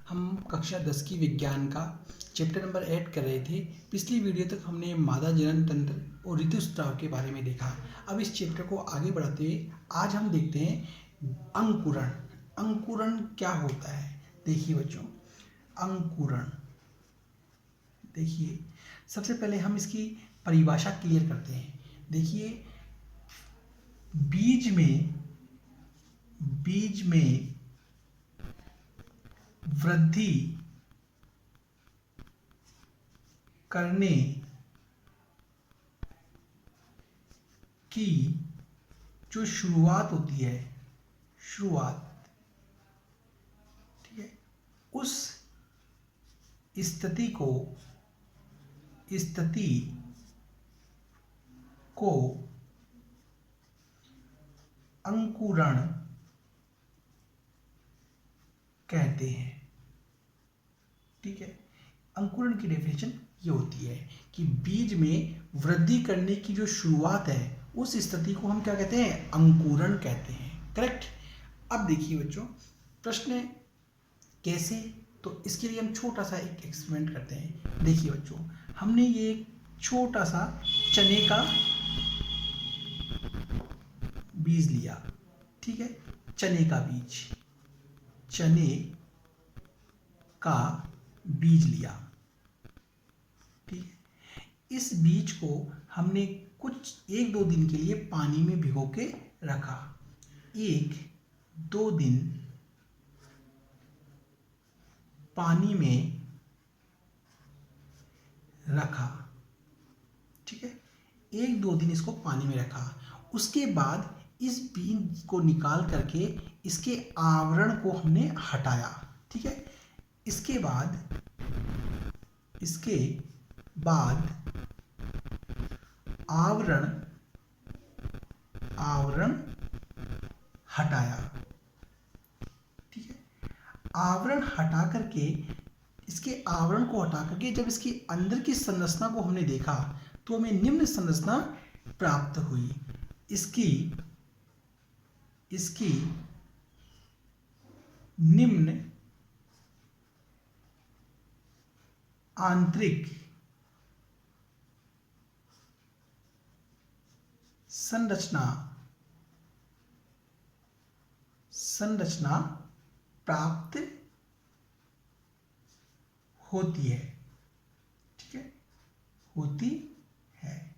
हम कक्षा 10 की विज्ञान का चैप्टर नंबर 8 कर रहे थे। पिछली वीडियो तक हमने मादा जनन तंत्र और ऋतुस्राव के बारे में देखा। अब इस चैप्टर को आगे बढ़ाते हुए आज हम देखते हैं अंकुरण। अंकुरण क्या होता है? देखिए बच्चों, अंकुरण देखिए, सबसे पहले हम इसकी परिभाषा क्लियर करते हैं। देखिए, बीज में वृद्धि करने की जो शुरुआत होती है, ठीक है, उस स्थिति को अंकुरण कहते हैं। ठीक है, अंकुरण की डेफिनेशन ये होती है कि बीज में वृद्धि करने की जो शुरुआत है उस स्थिति को हम क्या कहते हैं? अंकुरण कहते हैं। करेक्ट। अब देखिए बच्चों, प्रश्न कैसे, तो इसके लिए हम छोटा सा एक एक्सपेरिमेंट करते हैं। देखिए बच्चों, हमने ये एक छोटा सा चने का बीज लिया। ठीक है, चने का बीज लिया। ठीक है, इस बीज को हमने कुछ 1-2 दिन के लिए पानी में भिगो के रखा। 1-2 दिन पानी में रखा। ठीक है, 1-2 दिन इसको पानी में रखा। उसके बाद इस बीज को निकाल करके इसके आवरण को हमने हटाया। ठीक है, इसके बाद आवरण हटाया। ठीक है, आवरण हटा करके इसके आवरण को हटा करके जब इसके अंदर की संरचना को हमने देखा तो हमें निम्न संरचना प्राप्त हुई। इसकी निम्न आंतरिक संरचना प्राप्त होती है। ठीक है, होती है।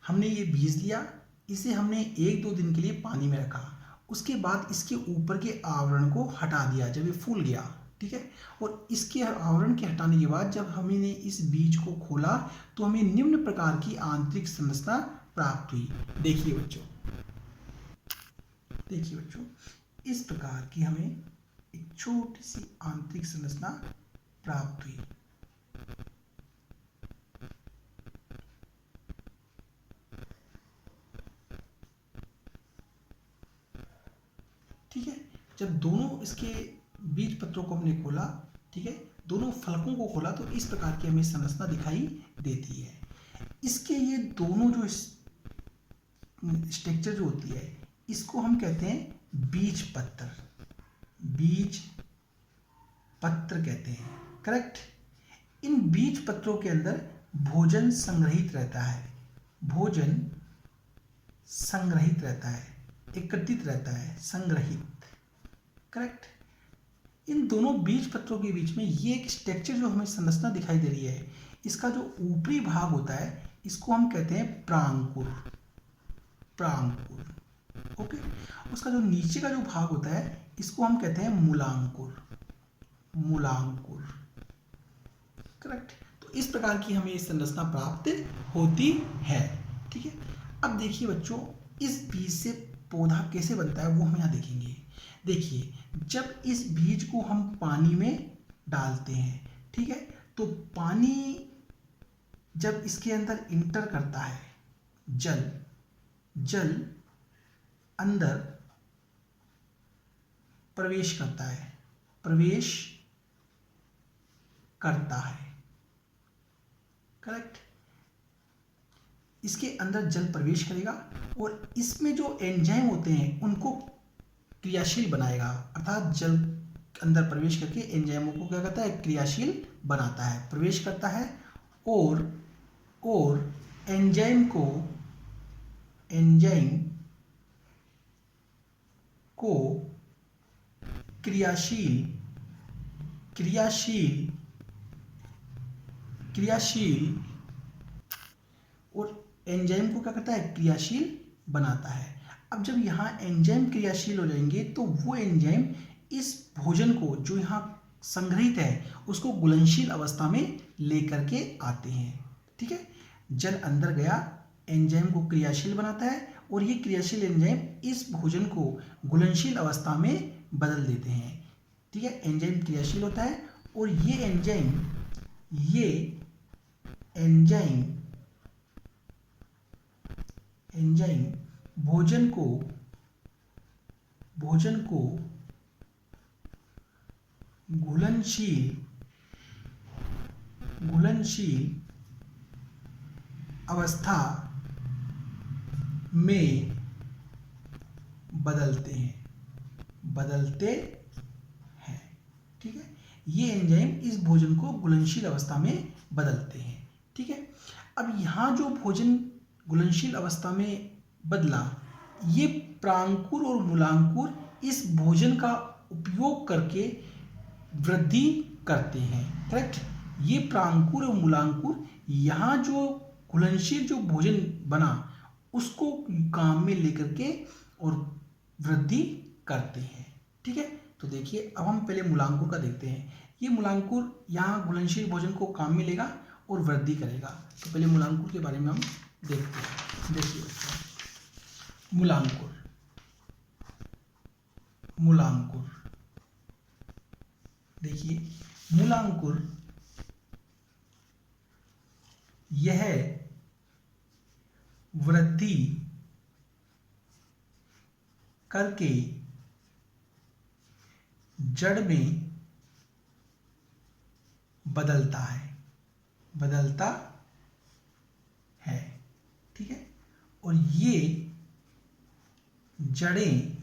हमने ये बीज लिया, इसे हमने 1-2 दिन के लिए पानी में रखा। उसके बाद इसके ऊपर के आवरण को हटा दिया जब ये फूल गया। ठीक है, और इसके आवरण के हटाने के बाद जब हमने इस बीज को खोला तो हमें निम्न प्रकार की आंतरिक संरचना प्राप्त हुई। देखिए बच्चों, इस प्रकार की हमें एक छोटी सी आंतरिक संरचना प्राप्त हुई। ठीक है, जब दोनों इसके बीज पत्रों को हमने खोला, ठीक है, दोनों फलकों को खोला तो इस प्रकार की हमें संरचना दिखाई देती है। इसके ये दोनों जो स्ट्रक्चर जो होती है इसको हम कहते हैं बीज पत्र कहते हैं। करेक्ट। इन बीज पत्रों के अंदर भोजन संग्रहित रहता है, एकत्रित रहता है, संग्रहित। करेक्ट। इन दोनों बीज पत्रों के बीच में ये एक स्ट्रक्चर जो हमें संरचना दिखाई दे रही है, इसका जो ऊपरी भाग होता है इसको हम कहते हैं प्रांकुर। ओके, उसका जो नीचे का जो भाग होता है इसको हम कहते हैं मूलांकुर। करेक्ट। तो इस प्रकार की हमें संरचना प्राप्त होती है। ठीक है, अब देखिए बच्चों, इस बीज से पौधा कैसे बनता है वो हम यहाँ देखेंगे। देखिए, जब इस बीज को हम पानी में डालते हैं, ठीक है, तो पानी जब इसके अंदर इंटर करता है, जल अंदर प्रवेश करता है। करेक्ट। इसके अंदर जल प्रवेश करेगा और इसमें जो एंजाइम होते हैं उनको क्रियाशील बनाएगा, अर्थात जल अंदर प्रवेश करके एंजाइमों को क्या करता है, क्रियाशील बनाता है, प्रवेश करता है और एंजाइम को क्रियाशील और एंजाइम को क्या करता है, क्रियाशील बनाता है। अब जब यहाँ एंजाइम क्रियाशील हो जाएंगे तो वो एंजाइम इस भोजन को जो यहाँ संग्रहित है उसको घुलनशील अवस्था में लेकर के आते हैं। ठीक है, जल अंदर गया, एंजाइम को क्रियाशील बनाता है और ये क्रियाशील एंजाइम इस भोजन को घुलनशील अवस्था में बदल देते हैं। ठीक है, एंजाइम क्रियाशील होता है और ये एंजाइम भोजन को घुलनशील अवस्था में बदलते हैं। ठीक है, ये एंजाइम इस भोजन को घुलनशील अवस्था में बदलते हैं। ठीक है, अब यहाँ जो भोजन घुलनशील अवस्था में बदला, ये प्रांकुर और मूलांकुर इस भोजन का उपयोग करके वृद्धि करते हैं। करेक्ट, ये प्रांकुर और मूलांकुर यहाँ जो घुलनशील जो भोजन बना उसको काम में लेकर के और वृद्धि करते हैं। ठीक है, तो देखिए अब हम पहले मूलांकुर का देखते हैं। ये मूलांकुर यहाँ घुलनशील भोजन को काम में लेगा और वृद्धि करेगा। तो पहले मूलांकुर के बारे में हम देखते हैं। देखिए मूलांकुर देखिए मूलांकुर यह वृद्धि करके जड़ में बदलता है। ठीक है, और ये जड़ें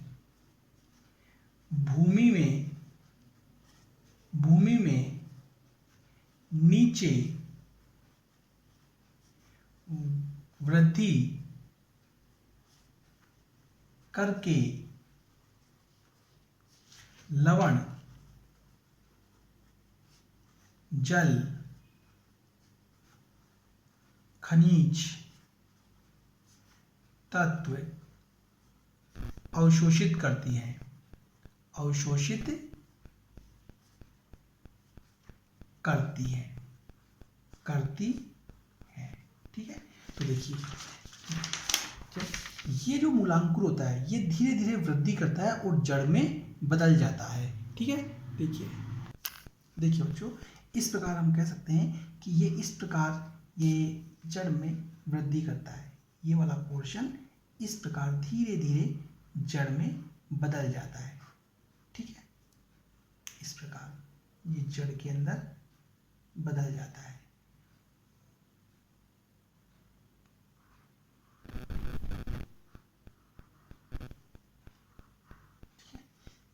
भूमि में नीचे वृद्धि करके लवण, जल, खनिज तत्व अवशोषित करती है। ठीक है, तो देखिए ये जो मूलांकुर होता है ये धीरे धीरे वृद्धि करता है और जड़ में बदल जाता है। ठीक है, देखिए बच्चों, इस प्रकार हम कह सकते हैं कि ये इस प्रकार ये जड़ में वृद्धि करता है। ये वाला पोर्शन इस प्रकार धीरे धीरे जड़ में बदल जाता है। ठीक है, इस प्रकार ये जड़ के अंदर बदल जाता है।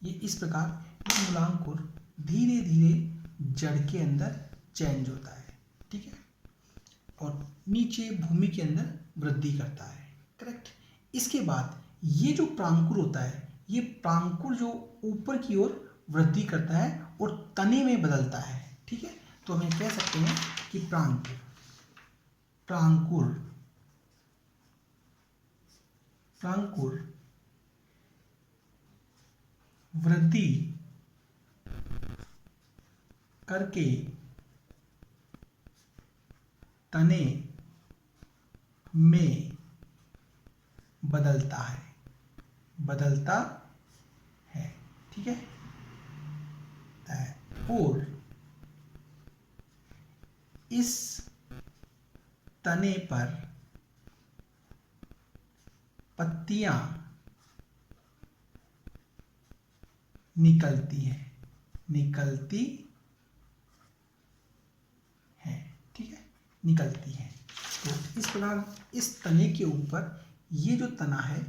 ये इस प्रकार मूलांकुर धीरे धीरे जड़ के अंदर चेंज होता है। ठीक है, और नीचे भूमि के अंदर वृद्धि करता है। करेक्ट, इसके बाद ये जो प्रांकुर होता है, ये प्रांकुर जो ऊपर की ओर वृद्धि करता है और तने में बदलता है। ठीक है, तो हम कह सकते हैं कि प्रांकुर वृद्धि करके तने में बदलता है। ठीक है, और इस तने पर पत्तियां निकलती हैं। तो इस प्रकार इस तने के ऊपर ये जो तना है,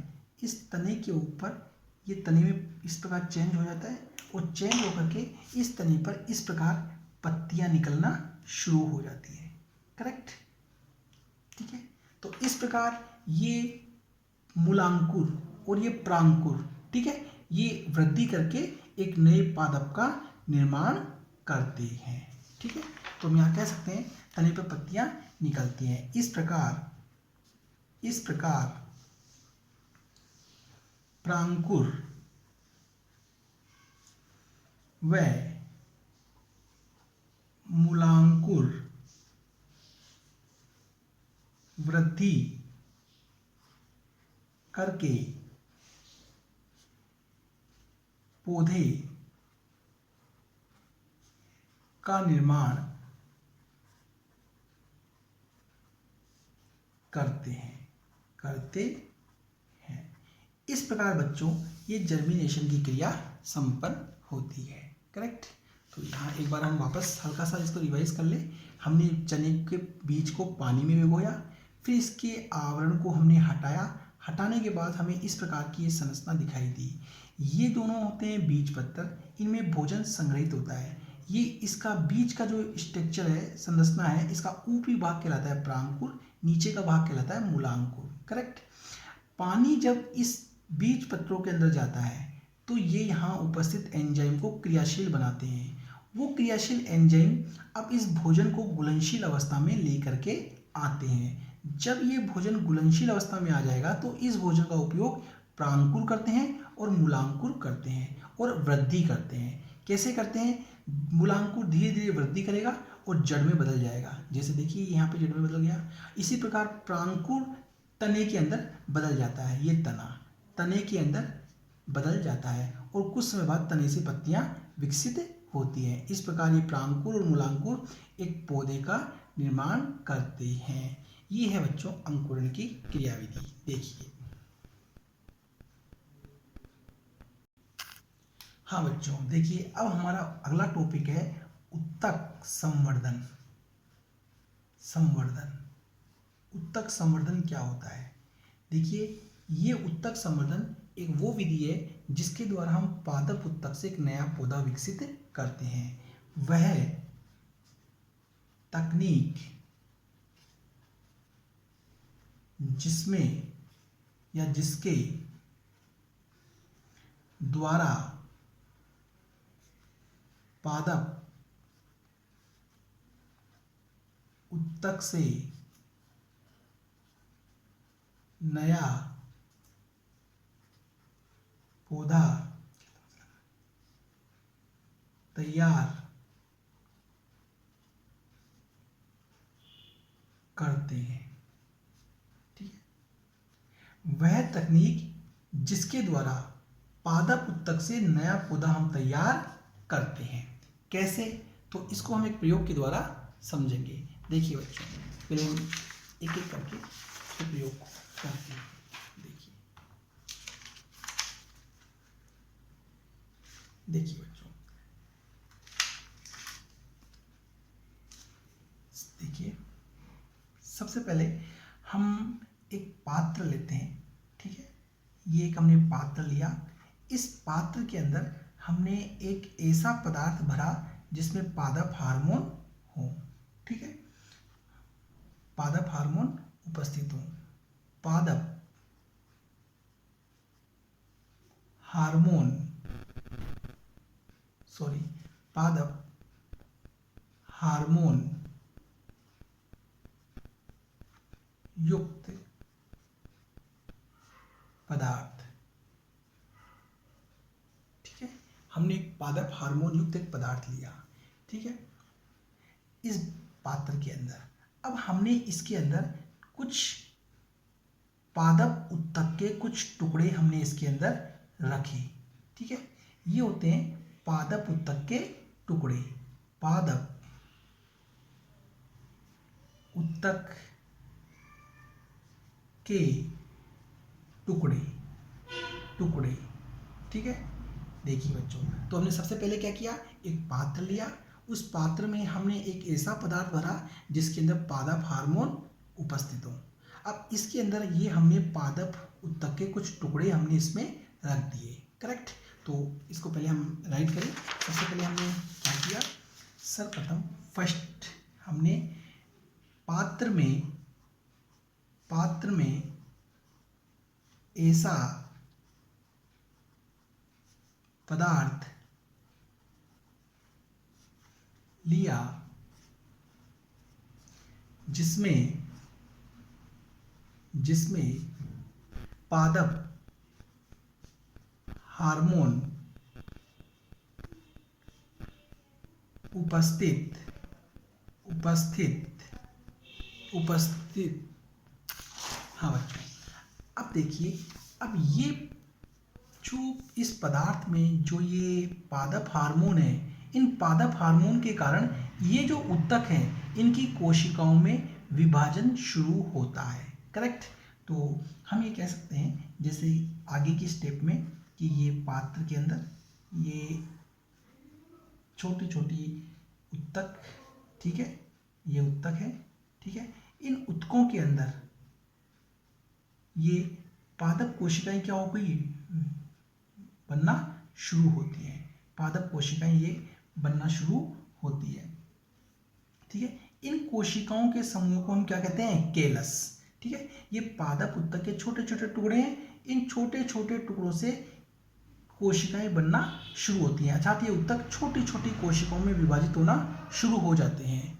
इस तने के ऊपर ये तने में इस प्रकार चेंज हो जाता है वो चेंज होकर के इस तने पर इस प्रकार पत्तियां निकलना शुरू हो जाती है। करेक्ट, ठीक है। तो इस प्रकार ये मूलांकुर और ये प्रांकुर, ठीक है, ये वृद्धि करके एक नए पादप का निर्माण करते हैं। ठीक है, तो हम यहाँ कह सकते हैं तने पर पत्तियां निकलती हैं। इस प्रकार प्रांकुर व मूलांकुर वृद्धि करके पौधे का निर्माण करते हैं। इस प्रकार बच्चों ये जर्मिनेशन की क्रिया संपन्न होती है। करेक्ट, तो यहाँ एक बार हम वापस हल्का सा इसको रिवाइज कर ले। हमने चने के बीज को पानी में भिगोया, फिर इसके आवरण को हमने हटाने के बाद हमें इस प्रकार की ये संरचना दिखाई दी। ये दोनों होते हैं बीज पत्तर, इनमें भोजन संग्रहित होता है। ये इसका बीज का जो स्ट्रक्चर है, संरचना है, इसका ऊपरी भाग कहलाता है प्रांकुर, नीचे का भाग कहलाता है मूलांकुर। करेक्ट, पानी जब इस बीज पत्रों के अंदर जाता है तो ये यहाँ उपस्थित एंजाइम को क्रियाशील बनाते हैं। वो क्रियाशील एंजाइम अब इस भोजन को घुलनशील अवस्था में लेकर के आते हैं। जब ये भोजन घुलनशील अवस्था में आ जाएगा तो इस भोजन का उपयोग प्रांकुर करते हैं और मूलांकुर करते हैं और वृद्धि करते हैं। कैसे करते हैं? मूलांकुर धीरे धीरे वृद्धि करेगा और जड़ में बदल जाएगा। जैसे देखिए यहाँ पे जड़ में बदल गया। इसी प्रकार प्रांकुर तने के अंदर बदल जाता है। ये तना तने के अंदर बदल जाता है और कुछ समय बाद तने से पत्तियां विकसित होती हैं। इस प्रकार ये प्रांकुर और मूलांकुर एक पौधे का निर्माण करते हैं। ये है बच्चों अंकुरण की क्रियाविधि। देखिए, हाँ बच्चों देखिए, अब हमारा अगला टॉपिक है उत्तक संवर्धन। उत्तक संवर्धन क्या होता है? देखिए, ये उत्तक संवर्धन एक वो विधि है जिसके द्वारा हम पादप उत्तक से एक नया पौधा विकसित करते हैं। वह तकनीक जिसमें या जिसके द्वारा पादप उत्तक से नया पौधा तैयार करते हैं। ठीक है, वह तकनीक जिसके द्वारा पादप उत्तक से नया पौधा हम तैयार करते हैं। कैसे? तो इसको हम एक प्रयोग के द्वारा समझेंगे। देखिए बच्चों, पहले हम एक एक करके प्रयोग करते हैं। देखिए बच्चों, देखिए सबसे पहले हम एक पात्र लेते हैं। ठीक है, ये एक हमने पात्र लिया। इस पात्र के अंदर हमने एक ऐसा पदार्थ भरा जिसमें पादप हार्मोन हो। ठीक है, पादप हार्मोन उपस्थित हो। पादप हार्मोन युक्त पदार्थ। ठीक है, हमने पादप हार्मोन युक्त एक पदार्थ लिया। ठीक है, इस पात्र के अंदर अब हमने इसके अंदर कुछ पादप उत्तक के कुछ टुकड़े हमने इसके अंदर रखे। ठीक है, ये होते हैं पादप उत्तक के टुकड़े। पादप उत्तक के टुकड़े। ठीक है, देखिए बच्चों, तो हमने सबसे पहले क्या किया, एक पात्र लिया। उस पात्र में हमने एक ऐसा पदार्थ भरा जिसके अंदर पादप हार्मोन उपस्थित हो। अब इसके अंदर ये हमने पादप उत्तक के कुछ टुकड़े हमने इसमें रख दिए। करेक्ट, तो इसको पहले हम राइट करें। सबसे पहले हमने क्या किया, सर्वप्रथम फर्स्ट हमने पात्र में ऐसा पदार्थ लिया जिसमें पादप हार्मोन उपस्थित हाँ बच्चों, अब देखिए, अब ये जो इस पदार्थ में जो ये पादप हार्मोन है, इन पादप हार्मोन के कारण ये जो उत्तक हैं इनकी कोशिकाओं में विभाजन शुरू होता है। करेक्ट। तो हम ये कह सकते हैं जैसे आगे की स्टेप में कि ये पात्र के अंदर ये छोटी छोटी उत्तक, ठीक है, ये उत्तक है, ठीक है, इन उत्तकों के अंदर ये पादप कोशिकाएं क्या हो गई, बनना शुरू होती हैं। पादप कोशिकाएं ये बनना शुरू होती है, ठीक है। इन कोशिकाओं के समूह को हम क्या कहते हैं, केलस, ठीक है। ये पादप उत्तक के छोटे छोटे टुकड़े हैं, इन छोटे छोटे टुकड़ों से कोशिकाएं बनना शुरू होती हैं, अर्थात ये उत्तक छोटी छोटी कोशिकाओं में विभाजित होना शुरू हो जाते हैं।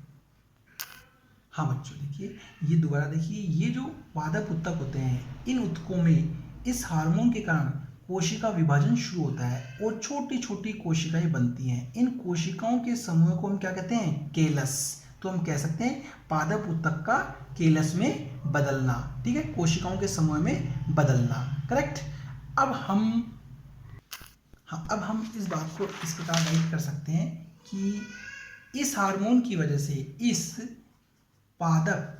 हाँ बच्चों देखिए, ये दोबारा देखिए, ये जो पादप उत्तक होते हैं, इन उत्तकों में इस हार्मोन के कारण कोशिका विभाजन शुरू होता है और छोटी छोटी कोशिकाएं बनती हैं। इन कोशिकाओं के समूह को हम क्या कहते हैं, केलस। तो हम कह सकते हैं पादप उत्तक का केलस में बदलना, ठीक है, कोशिकाओं के समूह में बदलना। करेक्ट। अब हम इस बात को इस प्रकार राइट कर सकते हैं कि इस हार्मोन की वजह से इस पादप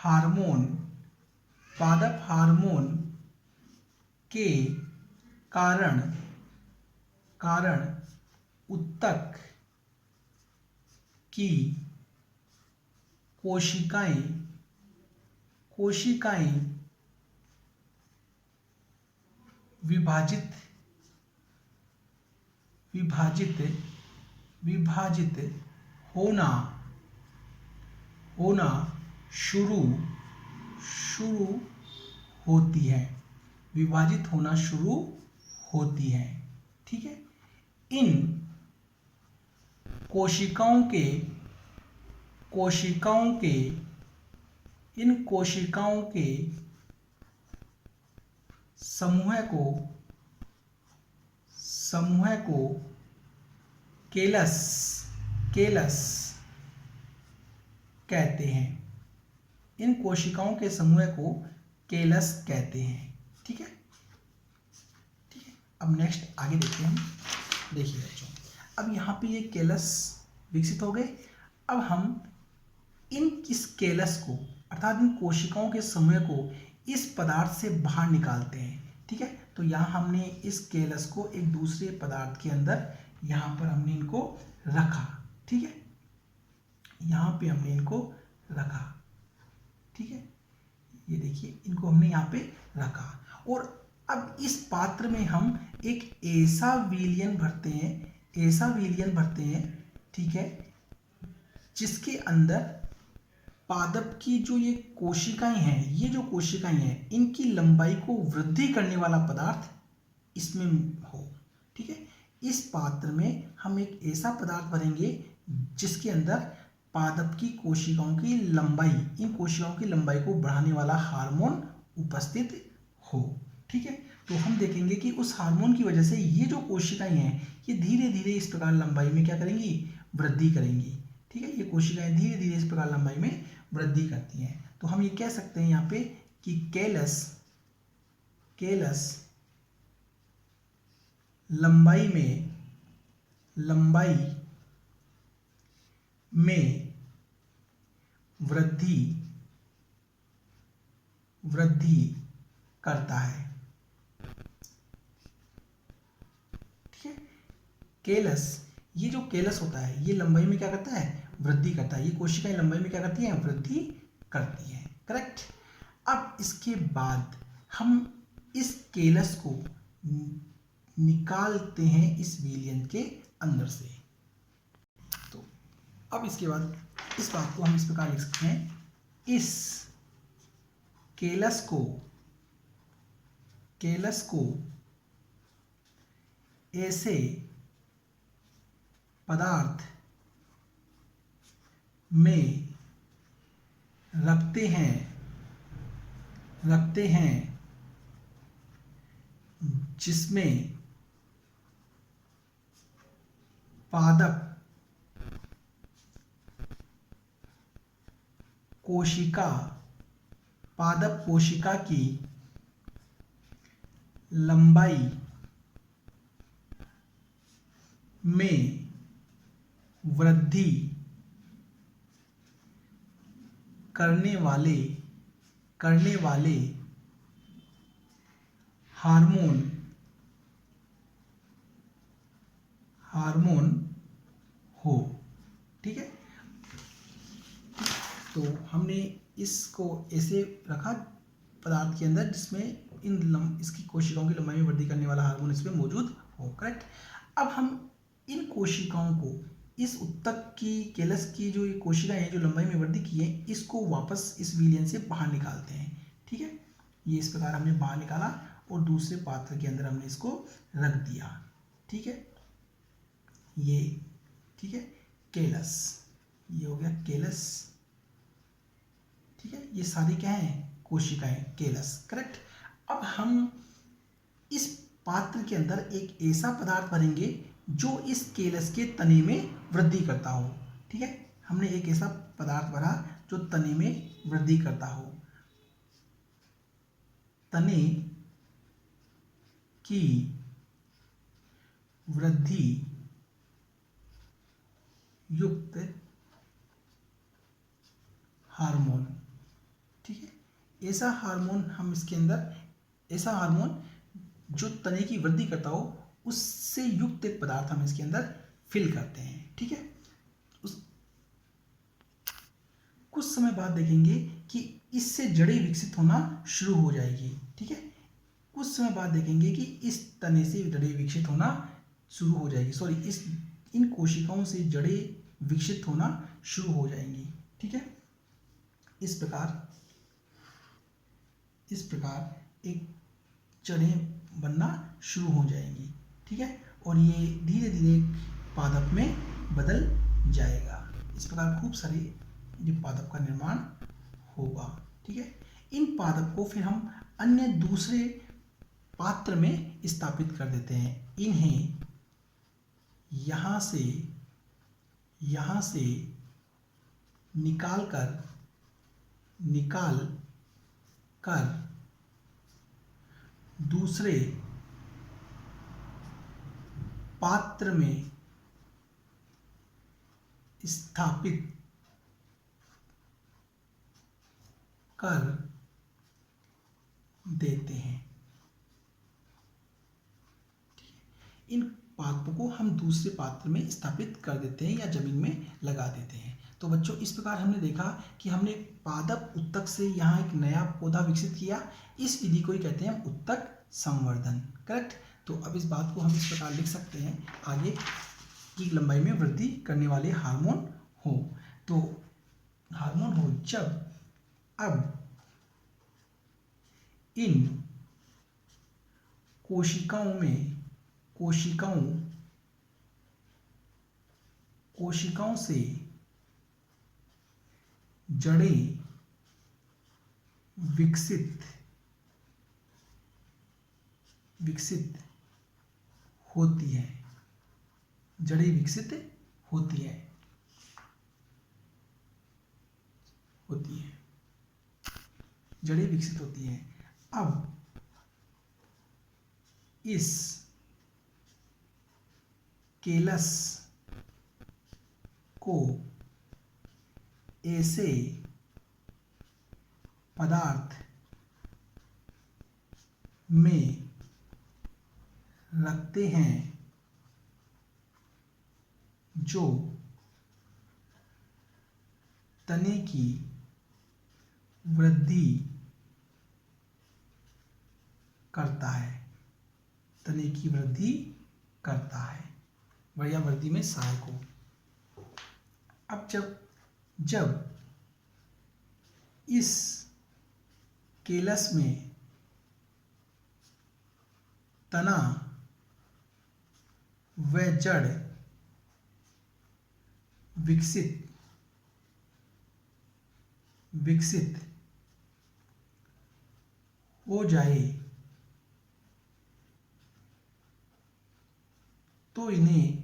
हार्मोन के कारण उत्तक की कोशिकाएं विभाजित होना शुरू होती है, विभाजित होना शुरू होती है, ठीक है। इन कोशिकाओं के समूह को केलस कहते हैं। इन कोशिकाओं के समूह को केलस कहते हैं, ठीक है, ठीक है। अब नेक्स्ट आगे देखते हैं हम। देखिए बच्चों, अब यहाँ पे ये केलस विकसित हो गए। अब हम इस केलस को, अर्थात इन कोशिकाओं के समूह को इस पदार्थ से बाहर निकालते हैं, ठीक है। तो यहाँ हमने इस केलस को एक दूसरे पदार्थ के अंदर यहाँ पर हमने इनको रखा, ठीक है, यहाँ पे हमने इनको रखा, ठीक है। ये देखिए, इनको हमने यहाँ पे रखा और अब इस पात्र में हम एक ऐसा विलयन भरते हैं, ठीक है, जिसके अंदर पादप की जो ये कोशिकाएं हैं, इनकी लंबाई को वृद्धि करने वाला पदार्थ इसमें हो, ठीक है। इस पात्र में हम एक ऐसा पदार्थ भरेंगे जिसके अंदर पादप की कोशिकाओं की लंबाई, इन कोशिकाओं की लंबाई को बढ़ाने वाला हार्मोन उपस्थित हो, ठीक है। तो हम देखेंगे कि उस हार्मोन की वजह से ये जो कोशिकाएं हैं ये धीरे धीरे इस प्रकार लंबाई में क्या करेंगी, वृद्धि करेंगी, ठीक है। ये कोशिकाएं धीरे धीरे इस प्रकार लंबाई में वृद्धि करती हैं। तो हम ये कह सकते हैं यहाँ पे कि केलस लंबाई में वृद्धि करता है, ठीक है। केलस, ये जो केलस होता है ये लंबाई में क्या करता है, वृद्धि करता है। ये कोशिकाएं लंबाई में क्या करती हैं, वृद्धि करती हैं। करेक्ट। अब इसके बाद हम इस केलस को निकालते हैं इस विलयन के अंदर से। तो अब इसके बाद इस बात को हम इस प्रकार लिख सकते हैं, इस केलस को ऐसे पदार्थ में रखते हैं जिसमें पादप कोशिका की लंबाई में वृद्धि करने वाले हार्मोन हो। ठीक है, तो हमने इसको ऐसे रखा पदार्थ के अंदर जिसमें इसकी कोशिकाओं की लंबाई में वृद्धि करने वाला हार्मोन इसमें मौजूद हो। करेक्ट। अब हम इन कोशिकाओं को, इस उत्तक की केलस की जो ये कोशिकाएं हैं जो लंबाई में वृद्धि की है, इसको वापस इस विलयन से बाहर निकालते हैं। ठीक है, ये इस प्रकार हमने बाहर निकाला और दूसरे पात्र के अंदर हमने इसको रख दिया। ठीक है, ये ठीक है केलस, ये हो गया केलस। ठीक है, ये सारी क्या है, कोशिकाएं, केलस। करेक्ट। अब हम इस पात्र के अंदर एक ऐसा पदार्थ भरेंगे जो इस केलस के तने में वृद्धि करता हो। ठीक है, हमने एक ऐसा पदार्थ भरा जो तने में वृद्धि करता हो। तने की वृद्धि युक्त हार्मोन। ठीक है, ऐसा हार्मोन हम इसके अंदर, ऐसा हार्मोन जो तने की वृद्धि करता हो उससे युक्त एक पदार्थ हम इसके अंदर फिल करते हैं। ठीक है, कुछ समय बाद देखेंगे कि इससे जड़ें विकसित होना शुरू हो जाएगी। ठीक है, कुछ समय बाद देखेंगे कि इस तने से जड़ें विकसित होना शुरू हो जाएगी। इन कोशिकाओं से जड़ें विकसित होना शुरू हो जाएंगी। ठीक है, इस प्रकार एक जड़ें बनना शुरू हो जाएंगी। ठीक है, और ये धीरे धीरे पादप में बदल जाएगा। इस प्रकार खूब सारे ये पादप का निर्माण होगा। ठीक है, इन पादप को फिर हम अन्य दूसरे पात्र में स्थापित कर देते हैं। इन्हें यहां से निकाल कर दूसरे पात्र में स्थापित कर देते हैं। इन पादपों को हम दूसरे पात्र में स्थापित कर देते हैं या जमीन में लगा देते हैं। तो बच्चों, इस प्रकार हमने देखा कि हमने पादप उत्तक से यहाँ एक नया पौधा विकसित किया। इस विधि को ही कहते हैं उत्तक संवर्धन। करेक्ट। तो अब इस बात को हम इस प्रकार लिख सकते हैं, आगे की लंबाई में वृद्धि करने वाले हार्मोन हो। तो हार्मोन हो जब अब इन कोशिकाओं से जड़ें विकसित होती हैं। जड़ें विकसित होती हैं। जड़ें विकसित होती हैं। अब इस केलस को ऐसे पदार्थ में रखते हैं जो तने की वृद्धि करता है। तने की वृद्धि करता है या वृद्धि में सहायक हो। अब जब इस केलस में तना व जड़ विकसित हो जाए तो इन्हें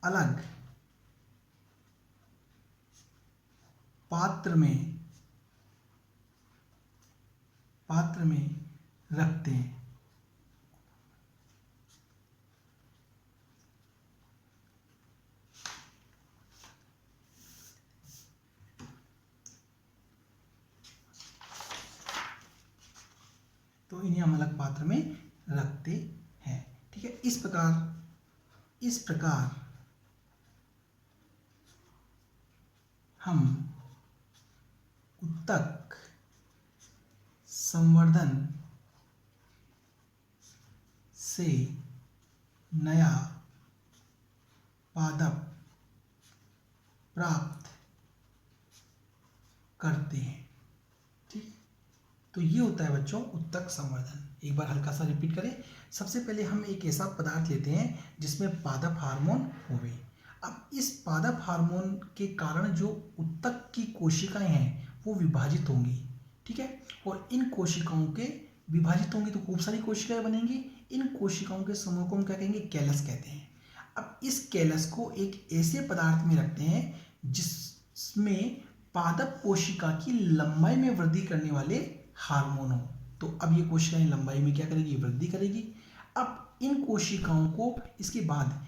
अलग पात्र में रखते हैं। तो इन्हें हम अलग पात्र में रखते हैं। ठीक है, इस प्रकार हम उत्तक संवर्धन से नया पादप प्राप्त करते हैं। ठीक, तो ये होता है बच्चों उत्तक संवर्धन। एक बार हल्का सा रिपीट करें। सबसे पहले हम एक ऐसा पदार्थ लेते हैं जिसमें पादप हार्मोन होवे। अब इस पादप हार्मोन के कारण जो उत्तक की कोशिकाएं हैं वो विभाजित होंगी। ठीक है, और इन कोशिकाओं के विभाजित होंगी तो खूब सारी कोशिकाएं बनेंगी। इन कोशिकाओं के समूह को हम क्या कहेंगे? कैलस कहते हैं। अब इस कैलस को एक ऐसे पदार्थ में रखते हैं जिसमें पादप कोशिका की लंबाई में वृद्धि करने वाले हार्मोन हो। तो अब ये कोशिकाएं लंबाई में क्या करेगी? वृद्धि करेगी। अब इन कोशिकाओं को इसके बाद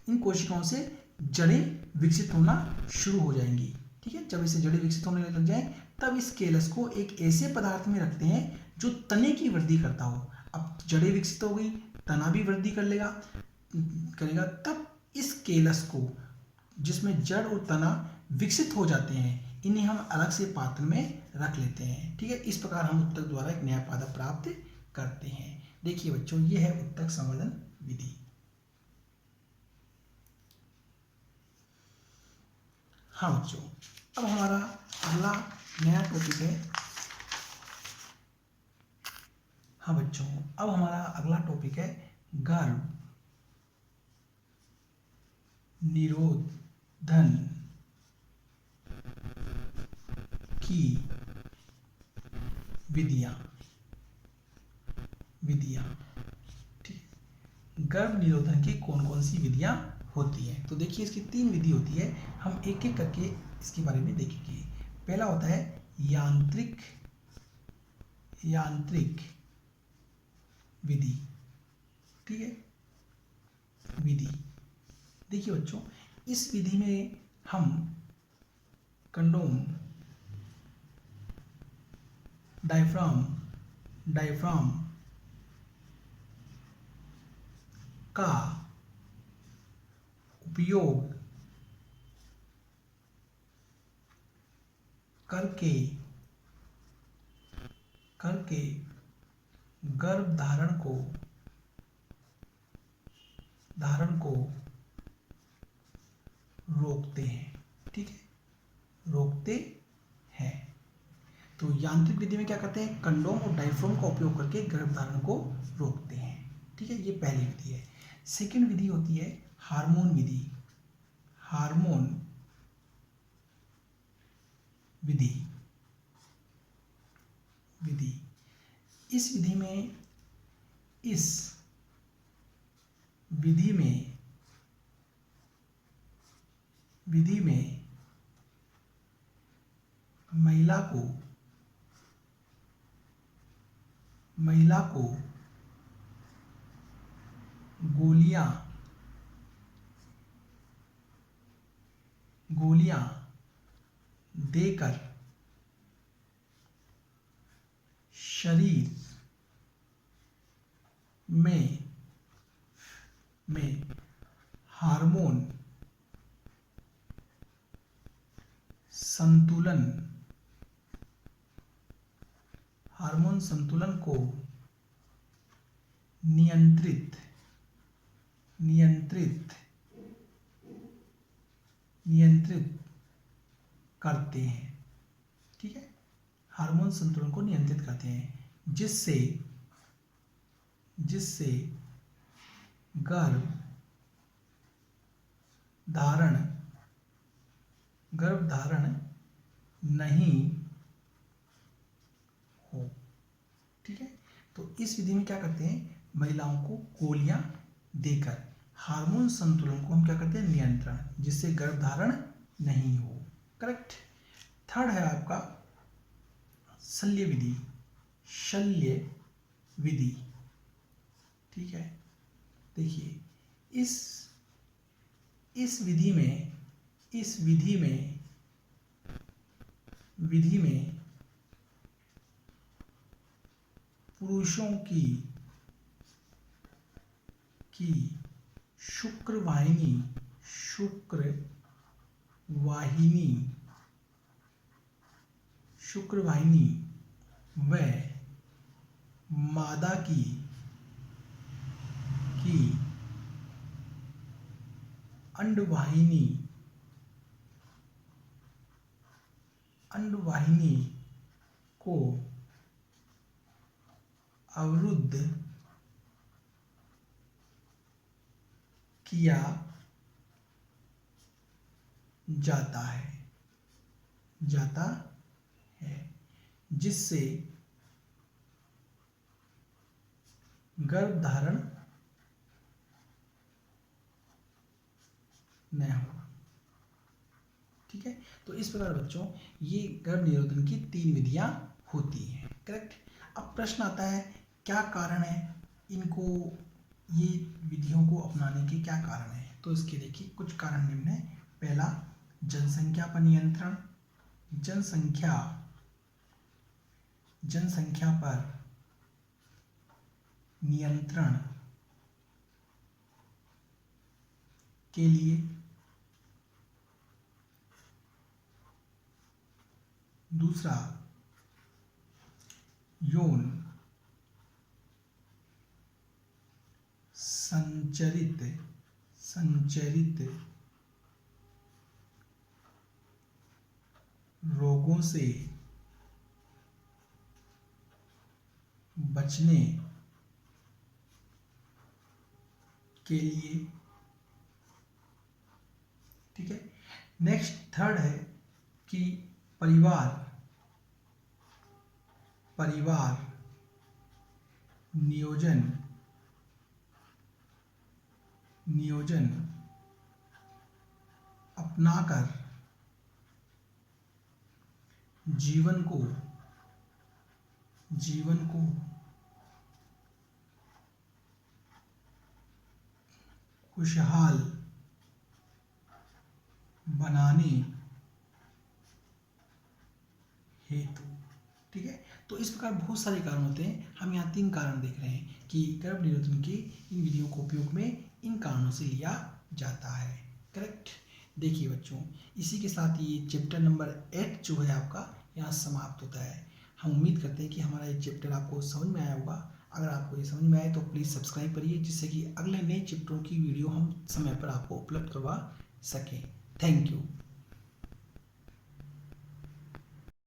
इन कोशिकाओं से जड़ें विकसित होना शुरू हो जाएंगी। ठीक है, जब इसे जड़ें विकसित होने लग जाएं तब इस केलस को एक ऐसे पदार्थ में रखते हैं जो तने की वृद्धि करता हो। अब जड़ें विकसित हो गई, तना भी वृद्धि करेगा, तब इस केलस को जिसमें जड़ और तना विकसित हो जाते हैं इन्हें हम अलग से पात्र में रख लेते हैं। ठीक है, इस प्रकार हम उत्तक द्वारा एक नया पादप प्राप्त करते हैं। देखिए बच्चों, ये है उत्तक संवर्धन विधि। हाँ बच्चों, अब हमारा अगला नया टॉपिक है। हाँ बच्चों, अब हमारा अगला टॉपिक है गर्भ निरोधन की विधियां। ठीक, गर्भ निरोधन की कौन कौन सी विधियां होती हैं? तो देखिए, इसकी 3 विधि होती है। हम एक एक करके इसके बारे में देखेंगे। पहला होता है यांत्रिक विधि। ठीक है, विधि देखिए बच्चों, इस विधि में हम कंडोम डायफ्राम का उपयोग करके गर्भ धारण को रोकते हैं। ठीक है, रोकते हैं। तो यांत्रिक विधि में क्या करते हैं? कंडोम और डायफ्राम का उपयोग करके गर्भधारण को रोकते हैं। ठीक है, ये पहली विधि है। सेकेंड विधि होती है हार्मोन विधि। इस विधि में महिला को गोलियां देकर शरीर में हार्मोन हार्मोन संतुलन को नियंत्रित करते हैं। ठीक है, हार्मोन संतुलन को नियंत्रित करते हैं, जिससे गर्भ धारण नहीं हो। ठीक है, तो इस विधि में क्या करते हैं, महिलाओं को गोलियां देकर हार्मोन संतुलन को हम क्या करते हैं, नियंत्रण, जिससे गर्भधारण नहीं हो। करेक्ट। थर्ड है आपका शल्य विधि। ठीक है, देखिए इस विधि में पुरुषों की शुक्रवाहिनी व मादा की अंडवाहिनी को अवरुद्ध किया जाता है, जिससे गर्भधारण न हो। ठीक है, तो इस प्रकार बच्चों ये गर्भ निरोधन की 3 विधियां होती हैं। करेक्ट। अब प्रश्न आता है क्या कारण है इनको, ये विधियों को अपनाने के क्या कारण है। तो इसके देखिए कुछ कारण निम्न है। पहला, जनसंख्या पर नियंत्रण। जनसंख्या पर नियंत्रण के लिए दूसरा, यौन संचरित रोगों से बचने के लिए। ठीक है, नेक्स्ट थर्ड है कि परिवार नियोजन अपनाकर जीवन को खुशहाल बनाने हेतु। ठीक है, तो इस प्रकार बहुत सारे कारण होते हैं। हम यहाँ 3 कारण देख रहे हैं कि गर्भ निरोधन की इन विधियों को उपयोग में इन कारणों से लिया जाता है। करेक्ट। देखिए बच्चों, इसी के साथ ये चैप्टर नंबर 8 जो है आपका यहाँ समाप्त होता है। हम उम्मीद करते हैं कि हमारा ये चैप्टर आपको समझ में आया होगा। अगर आपको ये समझ में आए तो प्लीज़ सब्सक्राइब करिए, जिससे कि अगले नए चैप्टरों की वीडियो हम समय पर आपको उपलब्ध करवा सकें। Thank you.